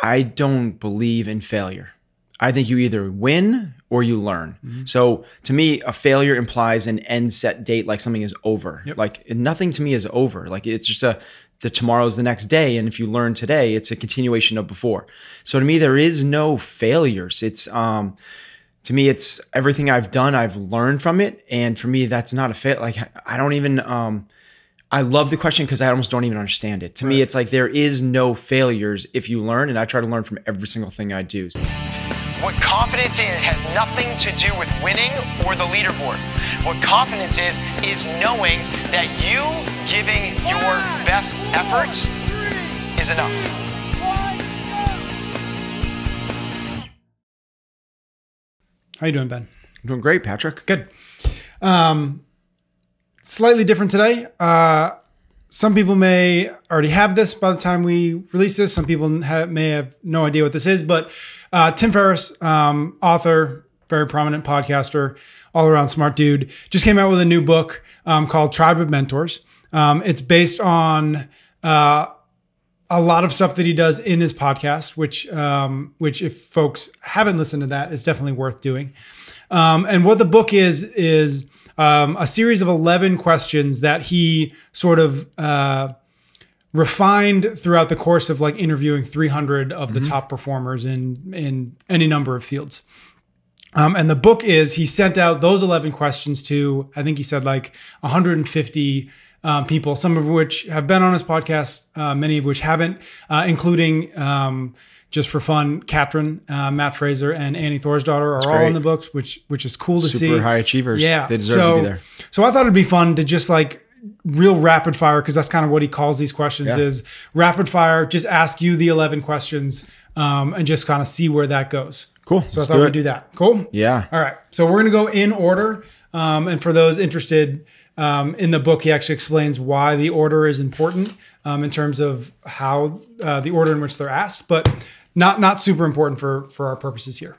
I don't believe in failure. I think you either win or you learn. So to me, a failure implies an end set date, like something is over. Like nothing to me is over. Like it's just the tomorrow's the next day. And if you learn today, it's a continuation of before. So to me, there is no failures. It's, to me, it's everything I've done, I've learned from it. And for me, that's not a fail. Like I don't even, I love the question because I almost don't even understand it. To me, it's like there is no failures if you learn, and I try to learn from every single thing I do. What confidence is has nothing to do with winning or the leaderboard. What confidence is knowing that you giving your best effort is enough. How you doing, Ben? I'm doing great, Patrick. Good. Slightly different today. Some people may already have this by the time we release this. Some people may have no idea what this is, but Tim Ferriss, author, very prominent podcaster, all around smart dude, just came out with a new book called Tribe of Mentors. It's based on a lot of stuff that he does in his podcast, which if folks haven't listened to that, is definitely worth doing. And what the book is a series of 11 questions that he sort of refined throughout the course of like interviewing 300 of the top performers in any number of fields. And the book is, he sent out those 11 questions to, I think he said like 150 people, some of which have been on his podcast, many of which haven't, including, just for fun, Katrin, Matt Fraser, and Annie Thorsdottir are all in the books, which is cool to see. Super high achievers. Yeah. They deserve to be there. So I thought it'd be fun to just like real rapid fire, because that's kind of what he calls these questions, is rapid fire, just ask you the 11 questions and just kind of see where that goes. Cool. So I thought we'd do that. Cool? Yeah. All right. So we're going to go in order. And for those interested in the book, he actually explains why the order is important in terms of how the order in which they're asked, but not super important for our purposes here.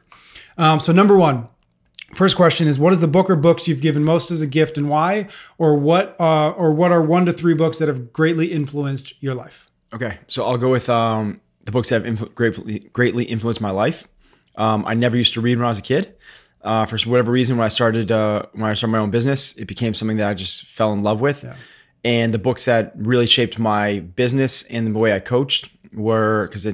So number one, first question is, what is the book or books you've given most as a gift and why? Or what are 1 to 3 books that have greatly influenced your life? Okay. So I'll go with the books that have greatly influenced my life. I never used to read when I was a kid. For whatever reason, when I started my own business, it became something that I just fell in love with. Yeah. And the books that really shaped my business and the way I coached were, because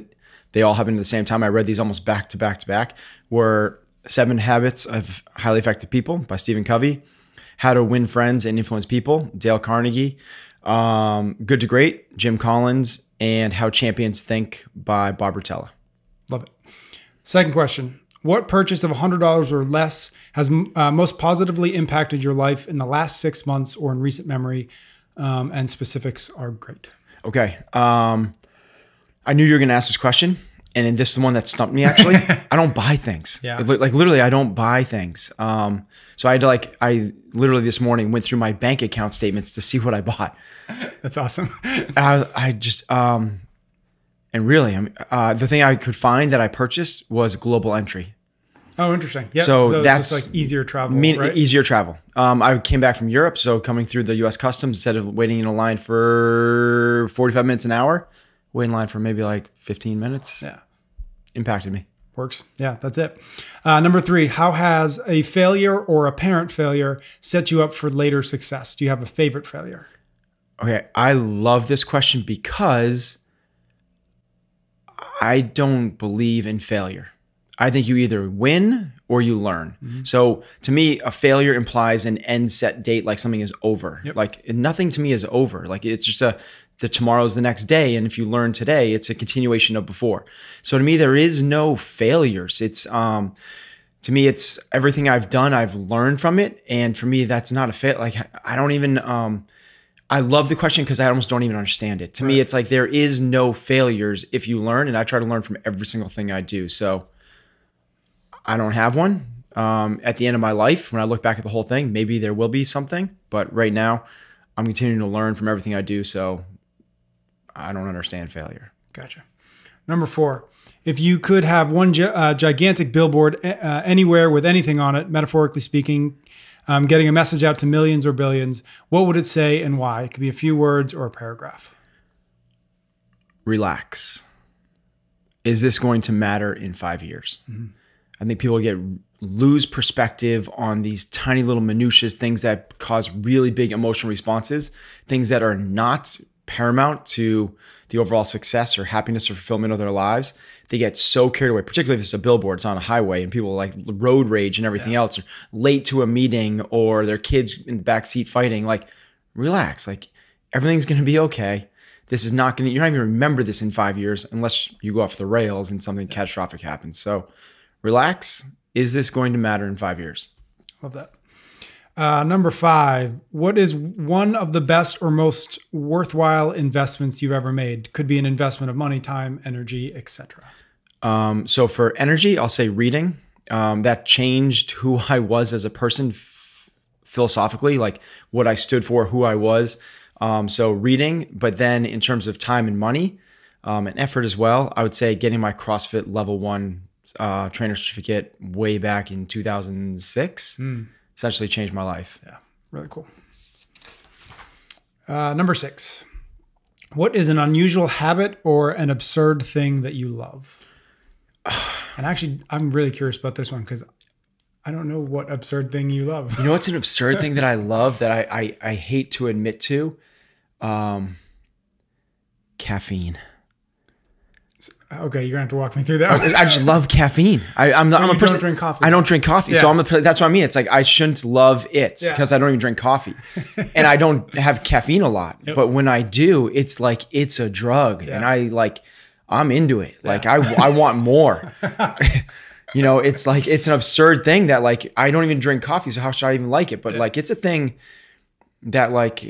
they all happened at the same time, I read these almost back to back to back, were 7 Habits of Highly Effective People by Stephen Covey, How to Win Friends and Influence People, Dale Carnegie, Good to Great, Jim Collins, and How Champions Think by Bob Rotella. Love it. Second question. What purchase of $100 or less has most positively impacted your life in the last 6 months or in recent memory? And specifics are great. Okay. I knew you were going to ask this question, and this is the one that stumped me, actually. I don't buy things. Yeah. Like literally, I don't buy things. So I had to I literally this morning went through my bank account statements to see what I bought. That's awesome. And really, the thing I could find that I purchased was Global Entry. Oh, interesting. Yeah. So that's just like easier travel, right? Easier travel. I came back from Europe, so coming through the U.S. Customs, instead of waiting in a line for 45 minutes an hour, wait in line for maybe like 15 minutes. Yeah. Impacted me. Works. Yeah, that's it. Number 3, how has a failure or apparent failure set you up for later success? Do you have a favorite failure? Okay. I love this question because I don't believe in failure. I think you either win or you learn. So to me, a failure implies an end set date, like something is over. Like nothing to me is over. Like it's just the tomorrow's the next day. And if you learn today, it's a continuation of before. So to me, there is no failures. It's, to me, it's everything I've done, I've learned from it. And for me, that's not a fail. Like I don't even, I love the question because I almost don't even understand it. To me, it's like there is no failures if you learn, and I try to learn from every single thing I do. So I don't have one. At the end of my life, when I look back at the whole thing, maybe there will be something. But right now, I'm continuing to learn from everything I do. So I don't understand failure. Gotcha. Number 4, if you could have one gigantic billboard anywhere with anything on it, metaphorically speaking, getting a message out to millions or billions, what would it say and why? It could be a few words or a paragraph. Relax. is this going to matter in 5 years? I think people lose perspective on these tiny little minutiae, things that cause really big emotional responses, things that are not paramount to the overall success or happiness or fulfillment of their lives. They get so carried away, particularly if it's a billboard, it's on a highway and people like road rage and everything else, or late to a meeting, or their kids in the back seat fighting. Like, relax, like everything's going to be okay. This is not going to, you're not even remember this in 5 years unless you go off the rails and something catastrophic happens. So relax. Is this going to matter in 5 years? Love that. Number 5, what is one of the best or most worthwhile investments you've ever made? Could be an investment of money, time, energy, etc. So for energy, I'll say reading. That changed who I was as a person philosophically, like what I stood for, who I was. So reading, but then in terms of time and money and effort as well, I would say getting my CrossFit level 1 trainer certificate way back in 2006 essentially changed my life. Yeah, really cool. Number 6, what is an unusual habit or an absurd thing that you love? And actually, I'm really curious about this one because I don't know what absurd thing you love. You know what's an absurd thing that I love that I hate to admit to? Caffeine. Okay, you're gonna have to walk me through that. I just love caffeine. I'm a person. Don't drink coffee. I don't drink coffee, so that's what I mean. It's like I shouldn't love it because I don't even drink coffee, and I don't have caffeine a lot. Yep. But when I do, it's like it's a drug, and I'm into it. Like I want more. You know, it's like it's an absurd thing that like I don't even drink coffee, so how should I even like it? But like it's a thing that like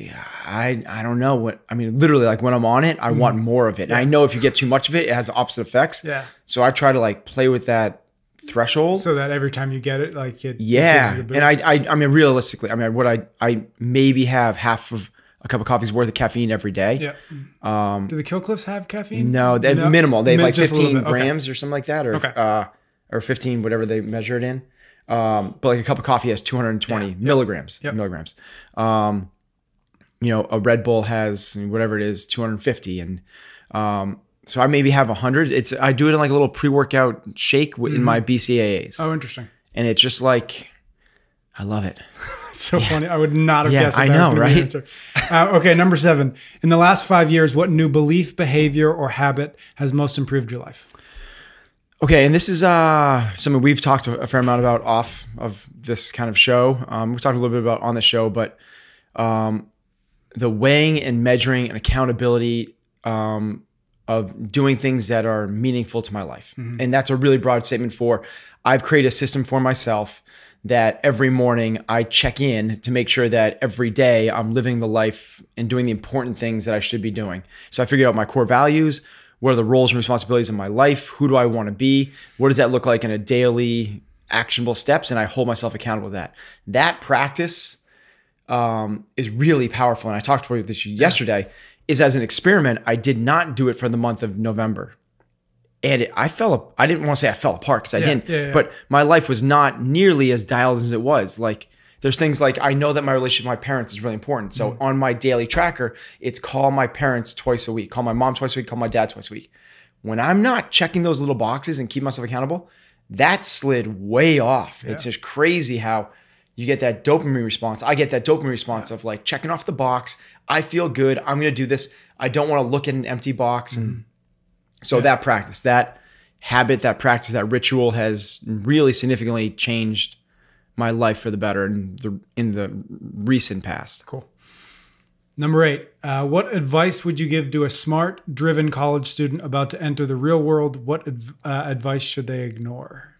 I don't know what I mean. Literally, like when I'm on it, I want more of it. And I know if you get too much of it, it has opposite effects. Yeah. So I try to like play with that threshold, so that every time you get it, like it. Yeah. It and I mean, realistically, I mean, what I maybe have half of a cup of coffee's worth of caffeine every day. Yeah. Do the Kill Cliffs have caffeine? No, they're minimal. They have like 15 grams or something like that, or 15, whatever they measure it in. But like a cup of coffee has 220 milligrams. You know, a Red Bull has whatever it is, 250. And so I maybe have 100. I do it in like a little pre-workout shake in my BCAAs. Oh, interesting. And it's just like, I love it. It's so funny. I would not have guessed. I know, right? Okay, number 7. In the last 5 years, what new belief, behavior, or habit has most improved your life? Okay, and this is something we've talked a fair amount about off of this kind of show. We've talked a little bit about on the show, but the weighing and measuring and accountability of doing things that are meaningful to my life. And that's a really broad statement for I've created a system for myself that every morning I check in to make sure that every day I'm living the life and doing the important things that I should be doing. So I figured out my core values. What are the roles and responsibilities in my life? Who do I want to be? What does that look like in a daily actionable steps? And I hold myself accountable to that. That practice is really powerful. And I talked about this yesterday, is as an experiment, I did not do it for the month of November. And I didn't want to say I fell apart because I didn't, but my life was not nearly as dialed as it was. Like there's things like, I know that my relationship with my parents is really important. So on my daily tracker, it's call my parents twice a week, call my mom twice a week, call my dad twice a week. When I'm not checking those little boxes and keep myself accountable, that slid way off. It's just crazy how you get that dopamine response. I get that dopamine response of like checking off the box. I feel good. I'm going to do this. I don't want to look at an empty box. And so that practice, that habit, that practice, that ritual has really significantly changed my life for the better in the recent past. Cool. Number 8, what advice would you give to a smart, driven college student about to enter the real world? What advice should they ignore?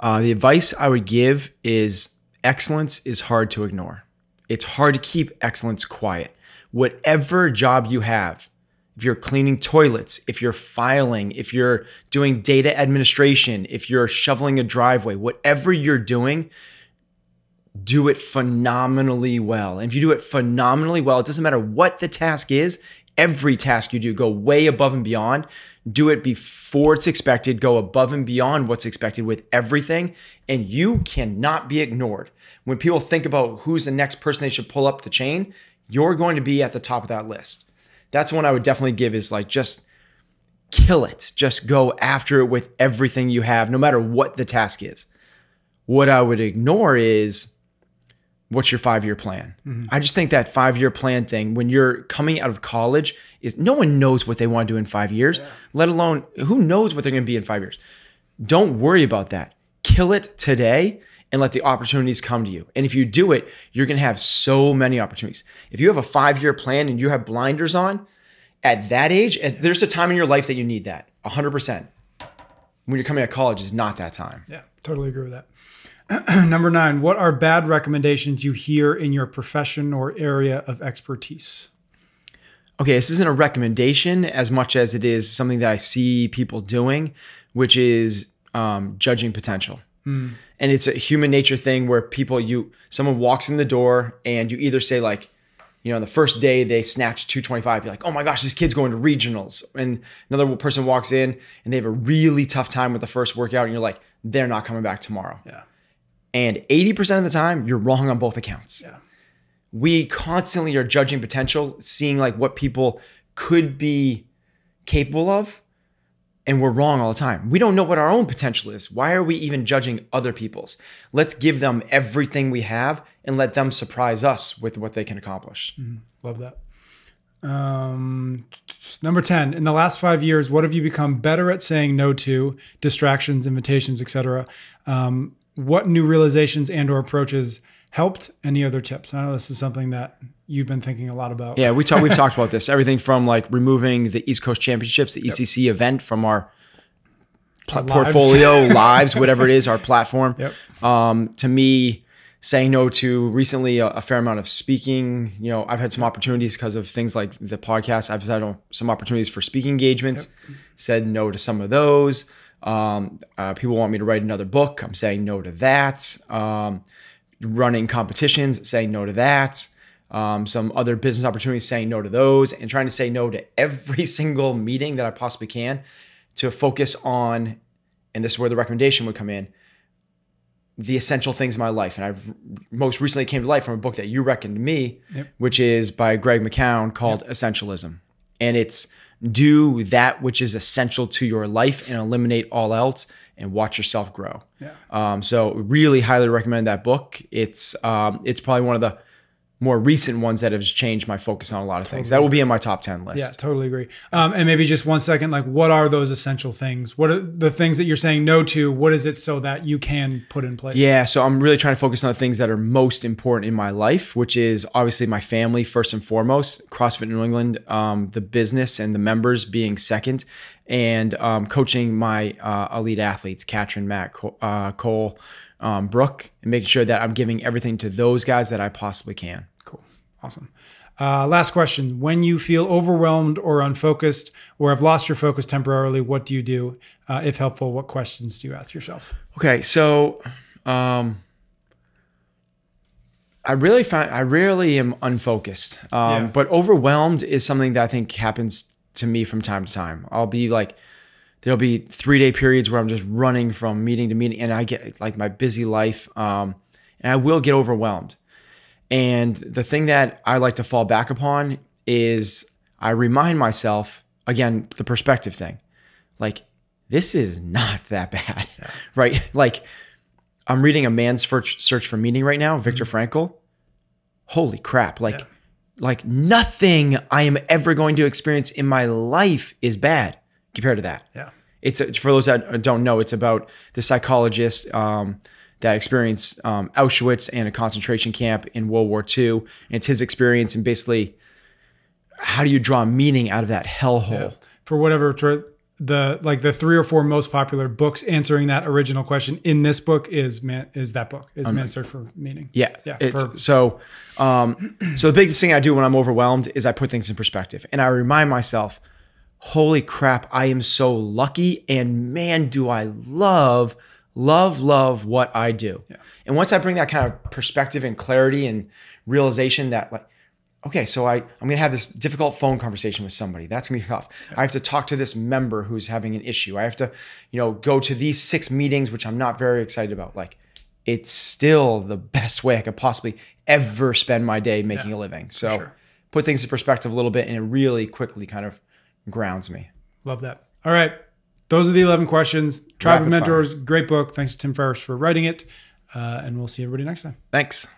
The advice I would give is excellence is hard to ignore. It's hard to keep excellence quiet. Whatever job you have, if you're cleaning toilets, if you're filing, if you're doing data administration, if you're shoveling a driveway, whatever you're doing, do it phenomenally well. And if you do it phenomenally well, it doesn't matter what the task is, every task you do, go way above and beyond. Do it before it's expected, go above and beyond what's expected with everything, and you cannot be ignored. When people think about who's the next person they should pull up the chain, you're going to be at the top of that list. That's one I would definitely give is like just kill it. Just go after it with everything you have, no matter what the task is. What I would ignore is, what's your 5-year plan? I just think that 5-year plan thing, when you're coming out of college, is no one knows what they want to do in 5 years, let alone who knows what they're going to be in 5 years. Don't worry about that. Kill it today and let the opportunities come to you. And if you do it, you're going to have so many opportunities. If you have a 5-year plan and you have blinders on at that age, and there's a time in your life that you need that 100%. When you're coming out of college is not that time. Yeah, totally agree with that. Number 9, what are bad recommendations you hear in your profession or area of expertise? Okay, this isn't a recommendation as much as it is something that I see people doing, which is judging potential. And it's a human nature thing where someone walks in the door and you either say like, the first day they snatch 225, you're like, oh my gosh, this kid's going to regionals. And another person walks in and they have a really tough time with the first workout and you're like, they're not coming back tomorrow. Yeah. And 80% of the time, you're wrong on both accounts. Yeah. We constantly are judging potential, seeing like what people could be capable of, and we're wrong all the time. We don't know what our own potential is. Why are we even judging other people's? Let's give them everything we have and let them surprise us with what they can accomplish. Love that. Number 10, in the last 5 years, what have you become better at saying no to? Distractions, invitations, etc. What new realizations and or approaches helped? Any other tips? I know this is something that you've been thinking a lot about. Yeah, we've talked about this. Everything from like removing the East Coast Championships, the ECC event from our portfolio, lives, whatever it is, our platform. To me, saying no to recently a fair amount of speaking. I've had some opportunities because of things like the podcast. I've had some opportunities for speaking engagements, said no to some of those. People want me to write another book. I'm saying no to that. Running competitions, saying no to that. Some other business opportunities, saying no to those, and trying to say no to every single meeting that I possibly can to focus on, and this is where the recommendation would come in, the essential things in my life. And I've most recently came to life from a book that you recommended me, which is by Greg McKeown called Essentialism. And it's do that which is essential to your life and eliminate all else and watch yourself grow. So really highly recommend that book. It's probably one of the more recent ones that have changed my focus on a lot of things. That will be in my top 10 list. Yeah, totally agree. And maybe just 1 second, like what are those essential things? What are the things that you're saying no to? What is it so that you can put in place? Yeah, so I'm really trying to focus on the things that are most important in my life, which is obviously my family first and foremost, CrossFit New England, the business and the members being second, and coaching my elite athletes, Katrin, Matt, Cole, Brooke, and making sure that I'm giving everything to those guys that I possibly can. Cool. Awesome. Last question. When you feel overwhelmed or unfocused or have lost your focus temporarily, what do you do? If helpful, what questions do you ask yourself? Okay. So, I rarely am unfocused. But overwhelmed is something that I think happens to me from time to time. I'll be like, there'll be 3-day periods where I'm just running from meeting to meeting, and I get like my busy life, and I will get overwhelmed. And the thing that I like to fall back upon is I remind myself, again, the perspective thing, like this is not that bad, right? Like I'm reading A Man's Search for Meaning right now, Viktor Frankl. Holy crap. Like nothing I am ever going to experience in my life is bad compared to that. Yeah. It's for those that don't know, it's about the psychologist that experienced Auschwitz and a concentration camp in World War II. And it's his experience, and basically, how do you draw meaning out of that hellhole? Yeah. For whatever the 3 or 4 most popular books answering that original question in this book is Man's Search for Meaning. Yeah. So the biggest thing I do when I'm overwhelmed is I put things in perspective, and I remind myself, holy crap, I am so lucky, and man, do I love what I do. Yeah. And once I bring that kind of perspective and clarity and realization that like, okay, so I'm going to have this difficult phone conversation with somebody. That's going to be tough. Yeah. I have to talk to this member who's having an issue. I have to, go to these 6 meetings, which I'm not very excited about. Like, it's still the best way I could possibly ever spend my day making a living. So put things in perspective a little bit, and it really quickly kind of grounds me. Love that. All right. Those are the 11 questions. Tribe of Rapid Mentors, great book. Thanks to Tim Ferriss for writing it. And we'll see everybody next time. Thanks.